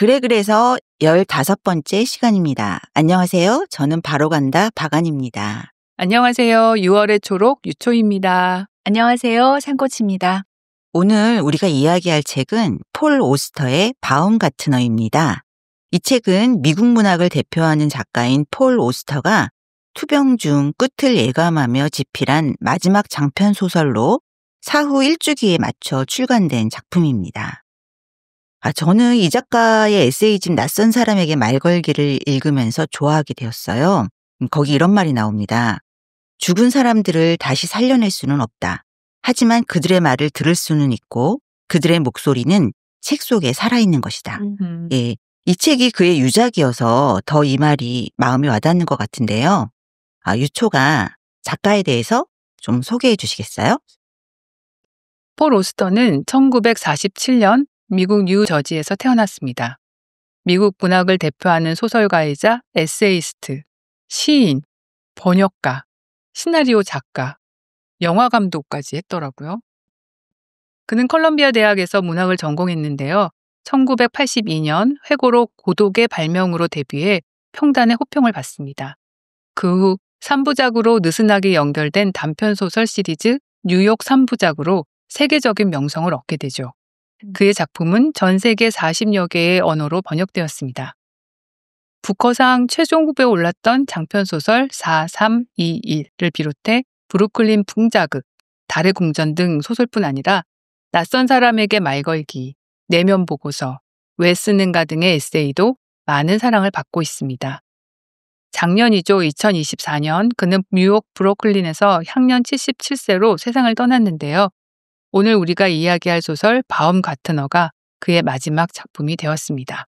그래서 15번째 시간입니다. 안녕하세요. 저는 바로 간다 박안입니다. 안녕하세요. 6월의 초록 유초입니다. 안녕하세요. 산꽃입니다. 오늘 우리가 이야기할 책은 폴 오스터의 바움가트너입니다. 이 책은 미국 문학을 대표하는 작가인 폴 오스터가 투병 중 끝을 예감하며 집필한 마지막 장편 소설로 사후 일주기에 맞춰 출간된 작품입니다. 저는 이 작가의 에세이집 낯선 사람에게 말 걸기를 읽으면서 좋아하게 되었어요. 거기 이런 말이 나옵니다. 죽은 사람들을 다시 살려낼 수는 없다. 하지만 그들의 말을 들을 수는 있고 그들의 목소리는 책 속에 살아있는 것이다. 예, 이 책이 그의 유작이어서 더 이 말이 마음에 와닿는 것 같은데요. 유초가 작가에 대해서 좀 소개해 주시겠어요? 폴 오스터는 1947년 미국 뉴저지에서 태어났습니다. 미국 문학을 대표하는 소설가이자 에세이스트, 시인, 번역가, 시나리오 작가, 영화 감독까지 했더라고요. 그는 컬럼비아 대학에서 문학을 전공했는데요. 1982년 회고록 고독의 발명으로 데뷔해 평단의 호평을 받습니다. 그 후 3부작으로 느슨하게 연결된 단편소설 시리즈 뉴욕 3부작으로 세계적인 명성을 얻게 되죠. 그의 작품은 전 세계 40여 개의 언어로 번역되었습니다. 부커상 최종 후보에 올랐던 장편소설 4321을 비롯해 브루클린 풍자극, 달의 궁전 등 소설뿐 아니라 낯선 사람에게 말 걸기, 내면 보고서, 왜 쓰는가 등의 에세이도 많은 사랑을 받고 있습니다. 작년이죠. 2024년 그는 뉴욕 브루클린에서 향년 77세로 세상을 떠났는데요. 오늘 우리가 이야기할 소설 바움가트너가 그의 마지막 작품이 되었습니다.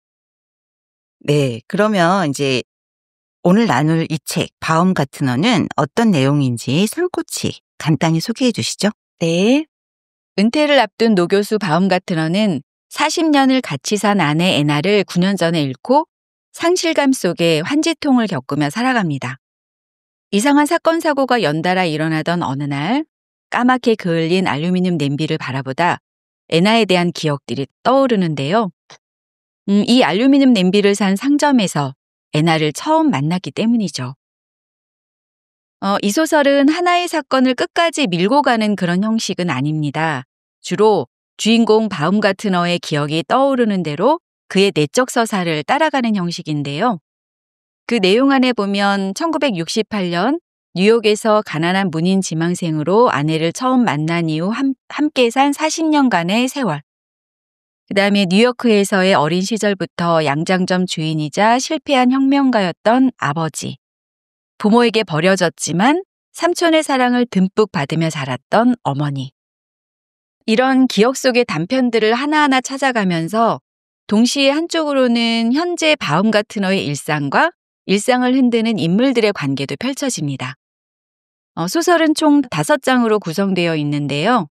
네, 그러면 이제 오늘 나눌 이 책 바움가트너는 어떤 내용인지 산꽃이 간단히 소개해 주시죠. 네. 은퇴를 앞둔 노교수 바움가트너는 40년을 같이 산 아내 애나를 9년 전에 잃고 상실감 속에 환지통을 겪으며 살아갑니다. 이상한 사건 사고가 연달아 일어나던 어느 날 까맣게 그을린 알루미늄 냄비를 바라보다 애나에 대한 기억들이 떠오르는데요. 이 알루미늄 냄비를 산 상점에서 애나를 처음 만났기 때문이죠. 이 소설은 하나의 사건을 끝까지 밀고 가는 그런 형식은 아닙니다. 주로 주인공 바움가트너의 기억이 떠오르는 대로 그의 내적 서사를 따라가는 형식인데요. 그 내용 안에 보면 1968년 뉴욕에서 가난한 문인 지망생으로 아내를 처음 만난 이후 함께 산 40년간의 세월. 그 다음에 뉴요크에서의 어린 시절부터 양장점 주인이자 실패한 혁명가였던 아버지. 부모에게 버려졌지만 삼촌의 사랑을 듬뿍 받으며 자랐던 어머니. 이런 기억 속의 단편들을 하나하나 찾아가면서 동시에 한쪽으로는 현재 바움가트너의 일상과 일상을 흔드는 인물들의 관계도 펼쳐집니다. 소설은 총 5장으로 구성되어 있는데요.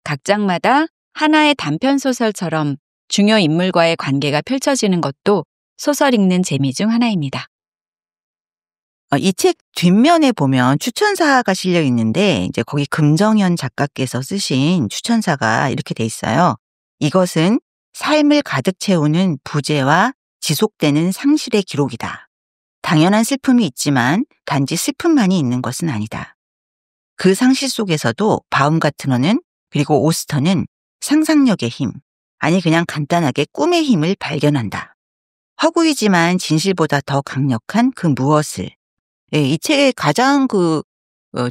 각 장마다 하나의 단편 소설처럼 중요 인물과의 관계가 펼쳐지는 것도 소설 읽는 재미 중 하나입니다. 이 책 뒷면에 보면 추천사가 실려 있는데 이제 거기 금정현 작가께서 쓰신 추천사가 이렇게 돼 있어요. 이것은 삶을 가득 채우는 부재와 지속되는 상실의 기록이다. 당연한 슬픔이 있지만 단지 슬픔만이 있는 것은 아니다. 그 상실 속에서도 바움가트너는 그리고 오스터는 상상력의 힘, 아니 그냥 간단하게 꿈의 힘을 발견한다. 허구이지만 진실보다 더 강력한 그 무엇을, 이 책의 가장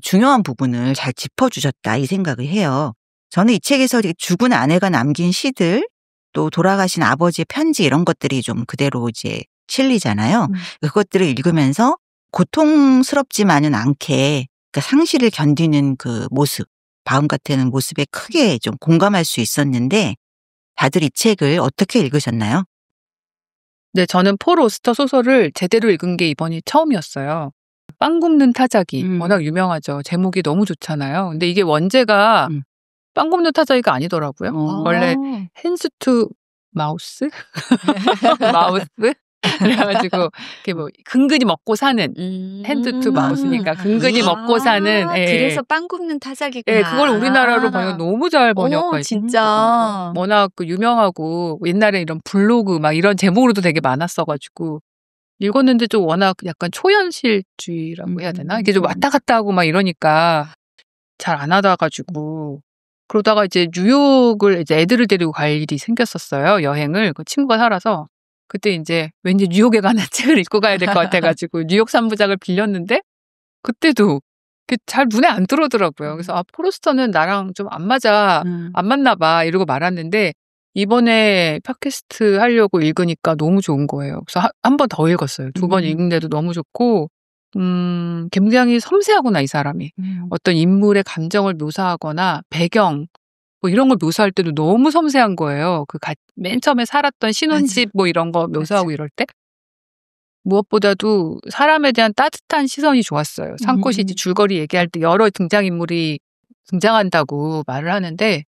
중요한 부분을 잘 짚어주셨다 이 생각을 해요. 저는 이 책에서 죽은 아내가 남긴 시들, 또 돌아가신 아버지의 편지 이런 것들이 좀 그대로 이제 실리잖아요. 그것들을 읽으면서 고통스럽지만은 않게 그러니까 상실을 견디는 그 모습, 바움가트너 모습에 크게 좀 공감할 수 있었는데 다들 이 책을 어떻게 읽으셨나요? 네, 저는 폴 오스터 소설을 제대로 읽은 게 이번이 처음이었어요. 빵 굽는 타자기, 워낙 유명하죠. 제목이 너무 좋잖아요. 근데 이게 원제가 빵 굽는 타자기가 아니더라고요. 원래 핸즈 투 마우스? 마우스? 그래가지고 이렇게 뭐 근근히 먹고 사는 핸드 투 마우스니까 근근히 먹고 사는. 예. 그래서 빵 굽는 타자기구나. 예, 그걸 우리나라로 번역 너무 잘 번역하죠. 진짜. 워낙 그 유명하고 옛날에 이런 블로그 막 이런 제목으로도 되게 많았어가지고 읽었는데 좀 워낙 약간 초현실주의라고 해야 되나? 이게 좀 왔다 갔다 하고 막 이러니까 잘 안 하다가지고 그러다가 이제 뉴욕을 이제 애들을 데리고 갈 일이 생겼었어요. 여행을. 그 친구가 살아서 그때 이제 왠지 뉴욕에 관한 책을 읽고 가야 될 것 같아가지고 뉴욕 3부작을 빌렸는데 그때도 잘 눈에 안 들어오더라고요. 그래서 포로스터는 나랑 좀 안 맞아, 안 맞나 봐 이러고 말았는데 이번에 팟캐스트 하려고 읽으니까 너무 좋은 거예요. 그래서 한 번 더 읽었어요. 2번 읽는데도 너무 좋고 굉장히 섬세하구나 이 사람이. 어떤 인물의 감정을 묘사하거나 배경 뭐 이런 걸 묘사할 때도 너무 섬세한 거예요. 맨 처음에 살았던 신혼집 뭐 이런 거 묘사하고 이럴 때 무엇보다도 사람에 대한 따뜻한 시선이 좋았어요. 상꽃이 이제 줄거리 얘기할 때 여러 등장인물이 등장한다고 말을 하는데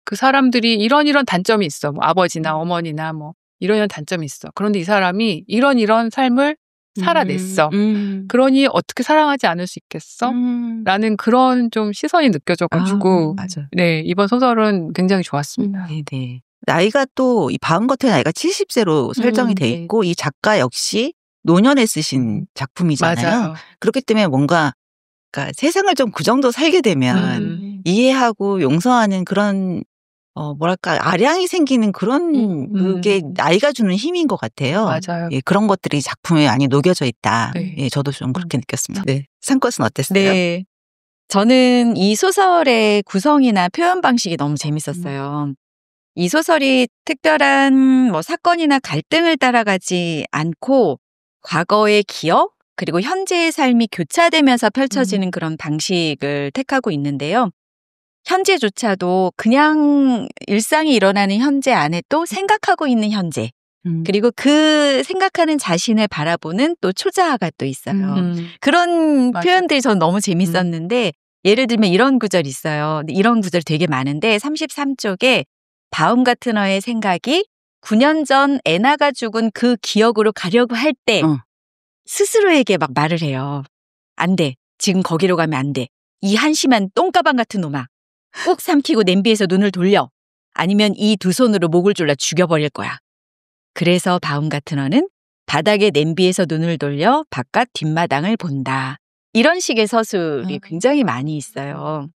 그 사람들이 이런 단점이 있어. 뭐 아버지나 어머니나 뭐 이런 단점이 있어. 그런데 이 사람이 이런 삶을 살아냈어. 그러니 어떻게 사랑하지 않을 수 있겠어? 라는 그런 좀 시선이 느껴져가지고 맞아. 네, 이번 소설은 굉장히 좋았습니다. 네. 나이가 또 이 바움 같은 나이가 70세로 설정이 돼 있고 이 작가 역시 노년에 쓰신 작품이잖아요. 맞아요. 그렇기 때문에 뭔가 그러니까 세상을 좀 그 정도 살게 되면 이해하고 용서하는 그런 뭐랄까 아량이 생기는 그런 그게 나이가 주는 힘인 것 같아요. 맞아요. 예, 그런 것들이 작품에 많이 녹여져 있다. 네. 예, 저도 좀 그렇게 느꼈습니다. 네, 산꽃은 어땠어요? 네. 저는 이 소설의 구성이나 표현 방식이 너무 재밌었어요. 이 소설이 특별한 뭐 사건이나 갈등을 따라가지 않고 과거의 기억 그리고 현재의 삶이 교차되면서 펼쳐지는 그런 방식을 택하고 있는데요. 현재조차도 그냥 일상이 일어나는 현재 안에 또 생각하고 있는 현재 그리고 그 생각하는 자신을 바라보는 또 초자아가 또 있어요. 그런 맞아. 표현들이 저는 너무 재밌었는데 예를 들면 이런 구절이 있어요. 이런 구절이 되게 많은데 33쪽에 바움 같은 어의 생각이 9년 전 애나가 죽은 그 기억으로 가려고 할 때 스스로에게 막 말을 해요. 안 돼. 지금 거기로 가면 안 돼. 이 한심한 똥가방 같은 놈아. 꼭 삼키고 냄비에서 눈을 돌려. 아니면 이 두 손으로 목을 졸라 죽여버릴 거야. 그래서 바움 같은 어는 바닥에 냄비에서 눈을 돌려 바깥 뒷마당을 본다. 이런 식의 서술이 굉장히 많이 있어요.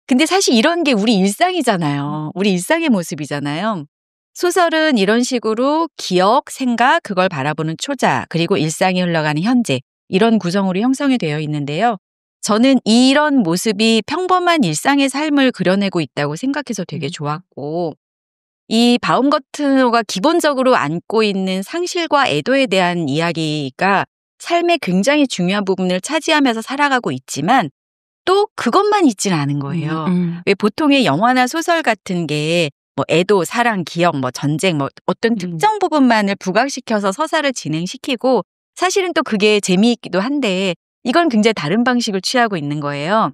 근데 사실 이런 게 우리 일상이잖아요. 우리 일상의 모습이잖아요. 소설은 이런 식으로 기억, 생각, 그걸 바라보는 초자, 그리고 일상이 흘러가는 현재 이런 구성으로 형성이 되어 있는데요. 저는 이런 모습이 평범한 일상의 삶을 그려내고 있다고 생각해서 되게 좋았고 이 바움 같은 어가 기본적으로 안고 있는 상실과 애도에 대한 이야기가 삶의 굉장히 중요한 부분을 차지하면서 살아가고 있지만 또 그것만 있지는 않은 거예요. 왜 보통의 영화나 소설 같은 게 뭐 애도, 사랑, 기억, 뭐 전쟁, 뭐 어떤 특정 부분만을 부각시켜서 서사를 진행시키고 사실은 또 그게 재미있기도 한데 이건 굉장히 다른 방식을 취하고 있는 거예요.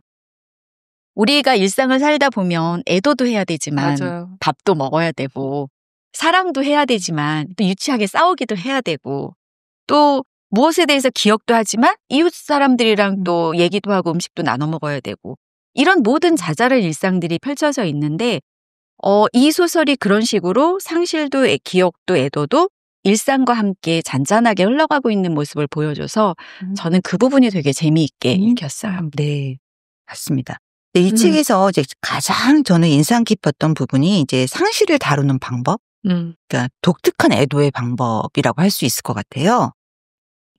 우리가 일상을 살다 보면 애도도 해야 되지만 맞아요. 밥도 먹어야 되고 사랑도 해야 되지만 또 유치하게 싸우기도 해야 되고 또 무엇에 대해서 기억도 하지만 이웃 사람들이랑 또 얘기도 하고 음식도 나눠 먹어야 되고 이런 모든 자잘한 일상들이 펼쳐져 있는데 이 소설이 그런 식으로 상실도 기억도 애도도 일상과 함께 잔잔하게 흘러가고 있는 모습을 보여줘서 저는 그 부분이 되게 재미있게 읽혔어요. 네, 맞습니다. 네, 이 책에서 이제 가장 저는 인상 깊었던 부분이 이제 상실을 다루는 방법, 그러니까 독특한 애도의 방법이라고 할 수 있을 것 같아요.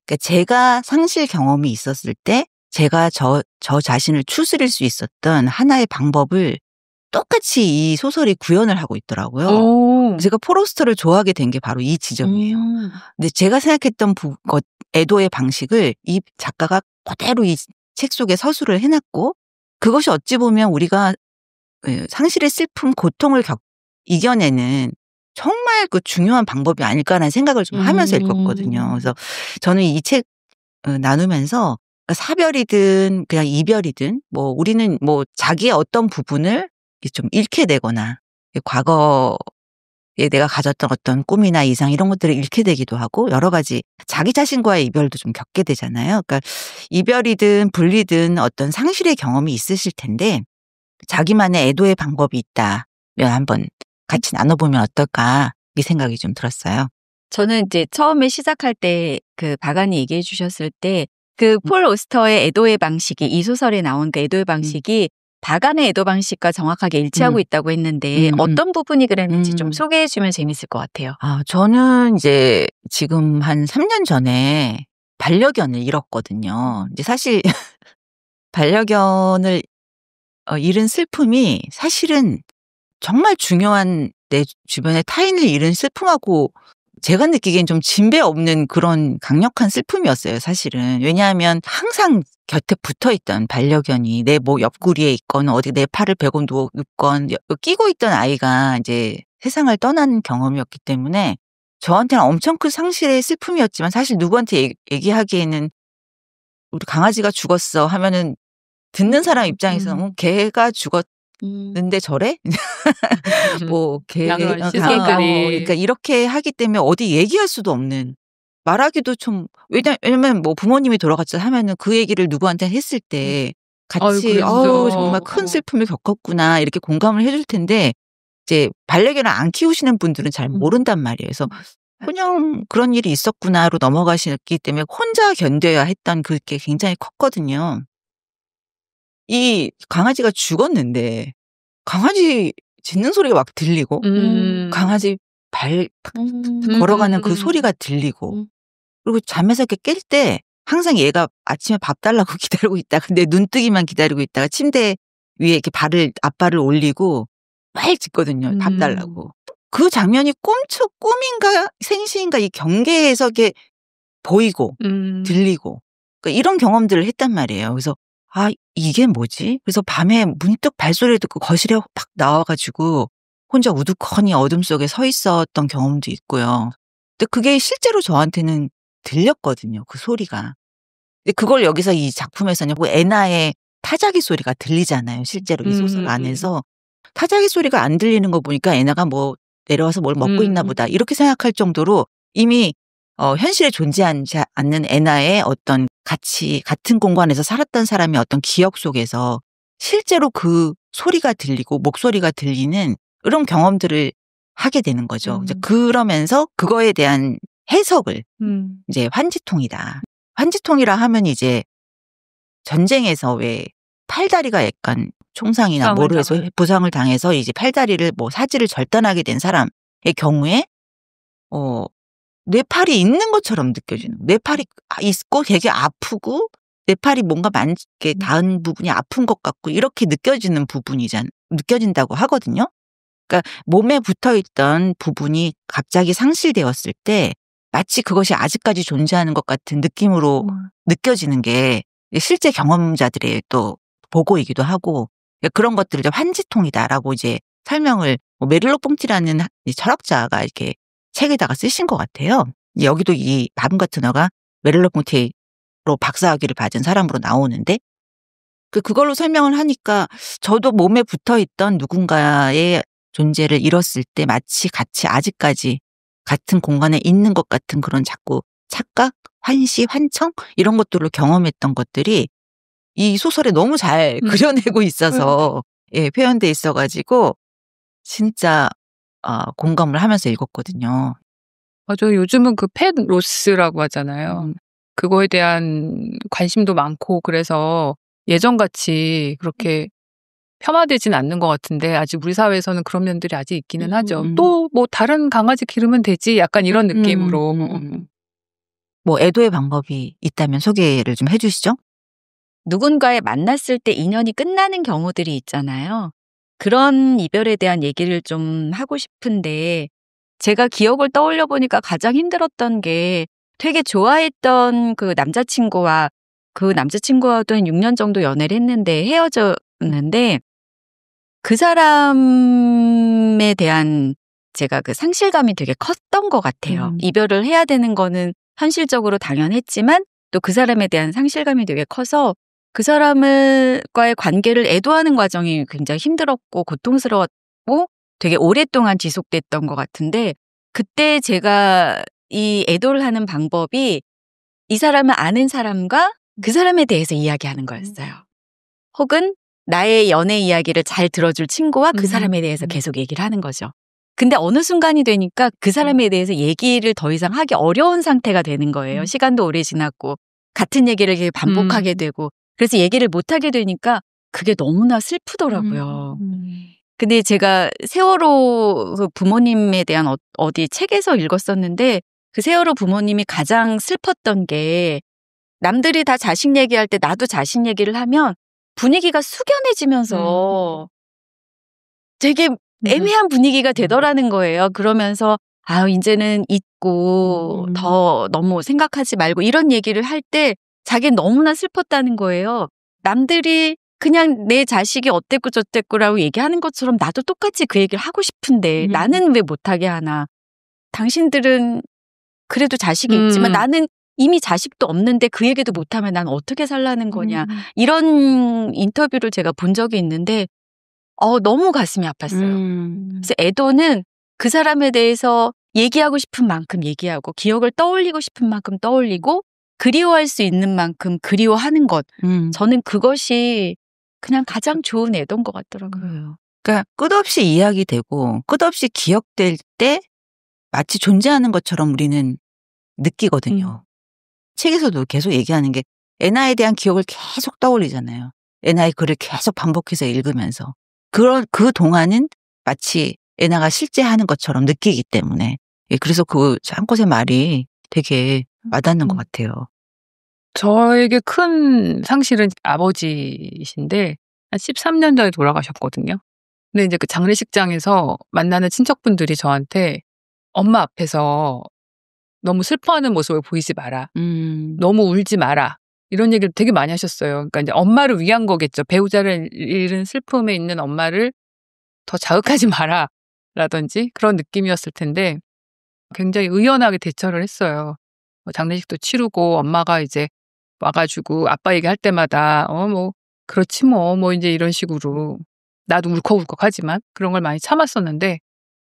그러니까 제가 상실 경험이 있었을 때 제가 저 자신을 추스릴 수 있었던 하나의 방법을 똑같이 이 소설이 구현을 하고 있더라고요. 제가 포로스터를 좋아하게 된 게 바로 이 지점이에요. 근데 제가 생각했던 애도의 방식을 이 작가가 그대로 이 책 속에 서술을 해놨고 그것이 어찌 보면 우리가 상실의 슬픔, 고통을 이겨내는 정말 그 중요한 방법이 아닐까라는 생각을 좀 하면서 읽었거든요. 그래서 저는 이 책 나누면서 사별이든 그냥 이별이든 뭐 우리는 뭐 자기의 어떤 부분을 좀 잃게 되거나 과거에 내가 가졌던 어떤 꿈이나 이상 이런 것들을 잃게 되기도 하고 여러 가지 자기 자신과의 이별도 좀 겪게 되잖아요. 그러니까 이별이든 분리든 어떤 상실의 경험이 있으실 텐데 자기만의 애도의 방법이 있다면 한번 같이 나눠보면 어떨까 이 생각이 좀 들었어요. 저는 이제 처음에 시작할 때 그 바간이 얘기해 주셨을 때 그 폴 오스터의 애도의 방식이 이 소설에 나온 그 애도의 방식이 바간의 애도 방식과 정확하게 일치하고 있다고 했는데 어떤 부분이 그랬는지 좀 소개해 주면 재밌을 것 같아요. 저는 이제 지금 한 3년 전에 반려견을 잃었거든요. 이제 사실 반려견을 잃은 슬픔이 사실은 정말 중요한 내 주변의 타인을 잃은 슬픔하고 제가 느끼기엔 좀 진배 없는 그런 강력한 슬픔이었어요, 사실은. 왜냐하면 항상 곁에 붙어 있던 반려견이 내 뭐 옆구리에 있건 어디 내 팔을 베고 누워 있건 끼고 있던 아이가 이제 세상을 떠난 경험이었기 때문에 저한테는 엄청 큰 상실의 슬픔이었지만 사실 누구한테 얘기하기에는 우리 강아지가 죽었어 하면은 듣는 사람 입장에서는 걔가 죽었는데 저래? 뭐 그러니까 이렇게 하기 때문에 어디 얘기할 수도 없는 말하기도 좀 왜냐면 뭐 부모님이 돌아갔자 하면은 그 얘기를 누구한테 했을 때 같이 정말 큰 슬픔을 겪었구나 이렇게 공감을 해줄 텐데 이제 반려견을 안 키우시는 분들은 잘 모른단 말이에요. 그래서 그냥 그런 일이 있었구나로 넘어가시기 때문에 혼자 견뎌야 했던 그게 굉장히 컸거든요. 이 강아지가 죽었는데 강아지 짖는 소리가 막 들리고 강아지 발 걸어가는 그 소리가 들리고 그리고 잠에서 이렇게 깰 때 항상 얘가 아침에 밥 달라고 기다리고 있다가 내 눈뜨기만 기다리고 있다가 침대 위에 이렇게 앞발을 올리고 막 짖거든요. 밥 달라고. 그 장면이 꿈인가 생시인가 이 경계에서 이렇게 보이고 들리고 그러니까 이런 경험들을 했단 말이에요. 그래서 이게 뭐지? 그래서 밤에 문득 발소리를 듣고 거실에 팍 나와가지고 혼자 우두커니 어둠 속에 서 있었던 경험도 있고요. 근데 그게 실제로 저한테는 들렸거든요. 그 소리가. 근데 그걸 여기서 이 작품에서는 애나의 타자기 소리가 들리잖아요. 실제로 이 소설 안에서. 타자기 소리가 안 들리는 거 보니까 애나가 뭐 내려와서 뭘 먹고 있나 보다 이렇게 생각할 정도로 이미 현실에 존재하지 않는 애나의 어떤 같은 공간에서 살았던 사람의 어떤 기억 속에서 실제로 그 소리가 들리고 목소리가 들리는 이런 경험들을 하게 되는 거죠. 이제 그러면서 그거에 대한 해석을 이제 환지통이다. 환지통이라 하면 이제 전쟁에서 왜 팔다리가 약간 총상이나 뭐로 해서 부상을 당해서 이제 팔다리를 뭐 사지를 절단하게 된 사람의 경우에 내 팔이 있는 것처럼 느껴지는 내 팔이 있고 되게 아프고 내 팔이 뭔가 많게 닿은 부분이 아픈 것 같고 이렇게 느껴진다고 하거든요. 그러니까 몸에 붙어있던 부분이 갑자기 상실되었을 때 마치 그것이 아직까지 존재하는 것 같은 느낌으로 느껴지는 게 실제 경험자들의 또 보고이기도 하고 그런 것들을 환지통이다라고 이제 설명을 메릴로 뽕티라는 철학자가 이렇게 책에다가 쓰신 것 같아요. 여기도 이 바움가트너가 메릴로 뽕티로 박사학위를 받은 사람으로 나오는데 그걸로 설명을 하니까 저도 몸에 붙어있던 누군가의 존재를 잃었을 때 마치 같이 아직까지 같은 공간에 있는 것 같은 그런 자꾸 착각, 환시, 환청 이런 것들로 경험했던 것들이 이 소설에 너무 잘 그려내고 있어서 표현돼 있어가지고 진짜 공감을 하면서 읽었거든요. 맞아요. 요즘은 그 펫 로스라고 하잖아요. 그거에 대한 관심도 많고 그래서 예전같이 그렇게 폄하되진 않는 것 같은데 아직 우리 사회에서는 그런 면들이 아직 있기는 하죠. 또 뭐 다른 강아지 기르면 되지 약간 이런 느낌으로. 뭐 애도의 방법이 있다면 소개를 좀 해주시죠. 누군가에 만났을 때 인연이 끝나는 경우들이 있잖아요. 그런 이별에 대한 얘기를 좀 하고 싶은데 제가 기억을 떠올려 보니까 가장 힘들었던 게 되게 좋아했던 그 남자친구와도 한 6년 정도 연애를 했는데 헤어졌는데 그 사람에 대한 제가 그 상실감이 되게 컸던 것 같아요. 이별을 해야 되는 거는 현실적으로 당연했지만 또 그 사람에 대한 상실감이 되게 커서 그 사람과의 관계를 애도하는 과정이 굉장히 힘들었고 고통스러웠고 되게 오랫동안 지속됐던 것 같은데 그때 제가 이 애도를 하는 방법이 이 사람을 아는 사람과 그 사람에 대해서 이야기하는 거였어요. 혹은 나의 연애 이야기를 잘 들어줄 친구와 그 사람에 대해서 계속 얘기를 하는 거죠. 근데 어느 순간이 되니까 그 사람에 대해서 얘기를 더 이상 하기 어려운 상태가 되는 거예요. 시간도 오래 지났고 같은 얘기를 이렇게 반복하게 되고 그래서 얘기를 못하게 되니까 그게 너무나 슬프더라고요. 근데 제가 세월호 그 부모님에 대한 어디 책에서 읽었었는데 그 세월호 부모님이 가장 슬펐던 게 남들이 다 자식 얘기할 때 나도 자식 얘기를 하면 분위기가 숙연해지면서 되게 애매한 분위기가 되더라는 거예요. 그러면서 이제는 잊고 더 너무 생각하지 말고 이런 얘기를 할 때 자기는 너무나 슬펐다는 거예요. 남들이 그냥 내 자식이 어땠고 저땠고라고 얘기하는 것처럼 나도 똑같이 그 얘기를 하고 싶은데 나는 왜 못하게 하나. 당신들은 그래도 자식이 있지만 나는 이미 자식도 없는데 그 얘기도 못하면 난 어떻게 살라는 거냐. 이런 인터뷰를 제가 본 적이 있는데 너무 가슴이 아팠어요. 그래서 애도는 그 사람에 대해서 얘기하고 싶은 만큼 얘기하고 기억을 떠올리고 싶은 만큼 떠올리고 그리워할 수 있는 만큼 그리워하는 것. 저는 그것이 그냥 가장 좋은 애도인 것 같더라고요. 그러니까 끝없이 이야기되고 끝없이 기억될 때 마치 존재하는 것처럼 우리는 느끼거든요. 책에서도 계속 얘기하는 게 애나에 대한 기억을 계속 떠올리잖아요. 애나의 글을 계속 반복해서 읽으면서. 그 동안은 마치 애나가 실제 하는 것처럼 느끼기 때문에. 그래서 그 한 곳의 말이 되게 와닿는 것 같아요. 저에게 큰 상실은 아버지이신데 한 13년 전에 돌아가셨거든요. 근데 이제 그 장례식장에서 만나는 친척분들이 저한테 엄마 앞에서 너무 슬퍼하는 모습을 보이지 마라. 너무 울지 마라. 이런 얘기를 되게 많이 하셨어요. 그러니까 이제 엄마를 위한 거겠죠. 배우자를 잃은 슬픔에 있는 엄마를 더 자극하지 마라. 라든지 그런 느낌이었을 텐데 굉장히 의연하게 대처를 했어요. 장례식도 치르고 엄마가 이제 와가지고 아빠 얘기할 때마다 그렇지 뭐 이제 이런 식으로 나도 울컥울컥 하지만 그런 걸 많이 참았었는데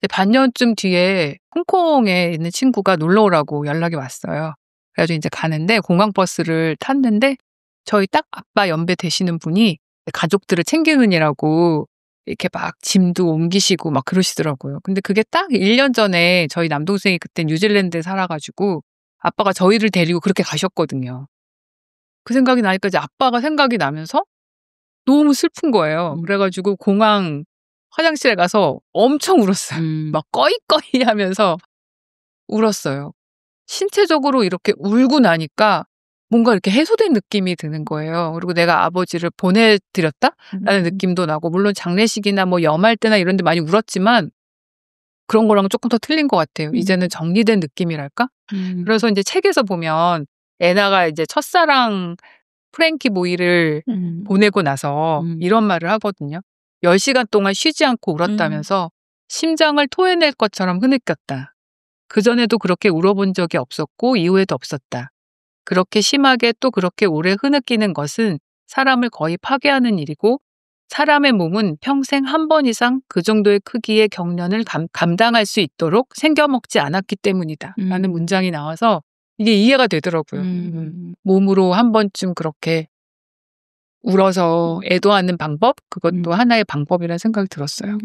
반년쯤 뒤에 홍콩에 있는 친구가 놀러 오라고 연락이 왔어요. 그래가지고 이제 가는데 공항버스를 탔는데 저희 딱 아빠 연배 되시는 분이 가족들을 챙기느니라고 이렇게 막 짐도 옮기시고 막 그러시더라고요. 근데 그게 딱 1년 전에 저희 남동생이 그때 뉴질랜드에 살아가지고 아빠가 저희를 데리고 그렇게 가셨거든요. 그 생각이 나니까 이제 아빠가 생각이 나면서 너무 슬픈 거예요. 그래가지고 공항 화장실에 가서 엄청 울었어요. 막 꺼이꺼이 하면서 울었어요. 신체적으로 이렇게 울고 나니까 뭔가 이렇게 해소된 느낌이 드는 거예요. 그리고 내가 아버지를 보내드렸다라는 느낌도 나고 물론 장례식이나 뭐 염할 때나 이런 데 많이 울었지만 그런 거랑은 조금 더 틀린 것 같아요. 이제는 정리된 느낌이랄까? 그래서 이제 책에서 보면 애나가 이제 첫사랑 프랭키 보이를 보내고 나서 이런 말을 하거든요. 10시간 동안 쉬지 않고 울었다면서 심장을 토해낼 것처럼 흐느꼈다. 그전에도 그렇게 울어본 적이 없었고 이후에도 없었다. 그렇게 심하게 또 그렇게 오래 흐느끼는 것은 사람을 거의 파괴하는 일이고 사람의 몸은 평생 한 번 이상 그 정도의 크기의 경련을 감당할 수 있도록 생겨먹지 않았기 때문이다. 라는 문장이 나와서 이게 이해가 되더라고요. 몸으로 한 번쯤 그렇게 울어서 애도하는 방법? 그것도 하나의 방법이라는 생각이 들었어요.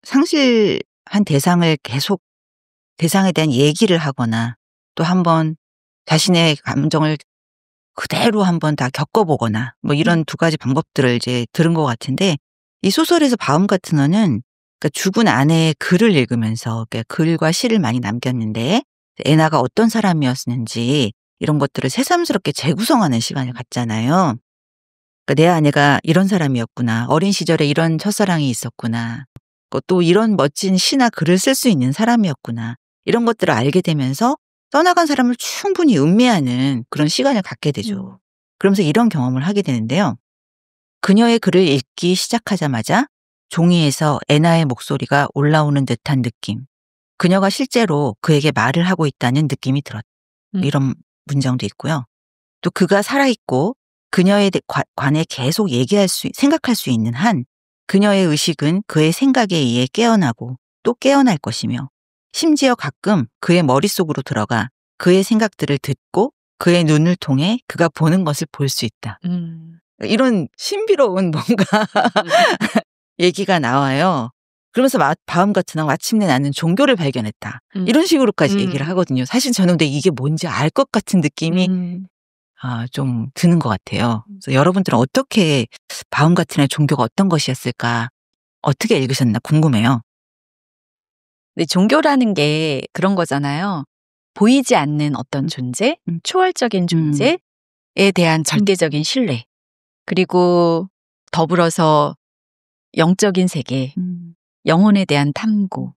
상실한 대상을 계속 대상에 대한 얘기를 하거나 또 한번 자신의 감정을 그대로 한번 다 겪어보거나 뭐 이런 두 가지 방법들을 이제 들은 것 같은데 이 소설에서 바움가트너는 그러니까 죽은 아내의 글을 읽으면서 그러니까 글과 시를 많이 남겼는데 애나가 어떤 사람이었는지 이런 것들을 새삼스럽게 재구성하는 시간을 갖잖아요. 그러니까 내 아내가 이런 사람이었구나. 어린 시절에 이런 첫사랑이 있었구나. 또 이런 멋진 시나 글을 쓸 수 있는 사람이었구나. 이런 것들을 알게 되면서 떠나간 사람을 충분히 음미하는 그런 시간을 갖게 되죠. 그러면서 이런 경험을 하게 되는데요. 그녀의 글을 읽기 시작하자마자 종이에서 애나의 목소리가 올라오는 듯한 느낌. 그녀가 실제로 그에게 말을 하고 있다는 느낌이 들었다. 이런 문장도 있고요. 또 그가 살아있고 그녀에 관해 계속 생각할 수 있는 한 그녀의 의식은 그의 생각에 의해 깨어나고 또 깨어날 것이며 심지어 가끔 그의 머릿속으로 들어가 그의 생각들을 듣고 그의 눈을 통해 그가 보는 것을 볼 수 있다. 이런 신비로운 뭔가 얘기가 나와요. 그러면서 다음 같은 날 마침내 나는 종교를 발견했다. 이런 식으로까지 얘기를 하거든요. 사실 저는 근데 이게 뭔지 알 것 같은 느낌이 좀 드는 것 같아요. 그래서 여러분들은 어떻게 바움 같은 날 종교가 어떤 것이었을까? 어떻게 읽으셨나 궁금해요. 근데 종교라는 게 그런 거잖아요. 보이지 않는 어떤 존재, 초월적인 존재에 대한 절대적인 신뢰, 그리고 더불어서 영적인 세계, 영혼에 대한 탐구,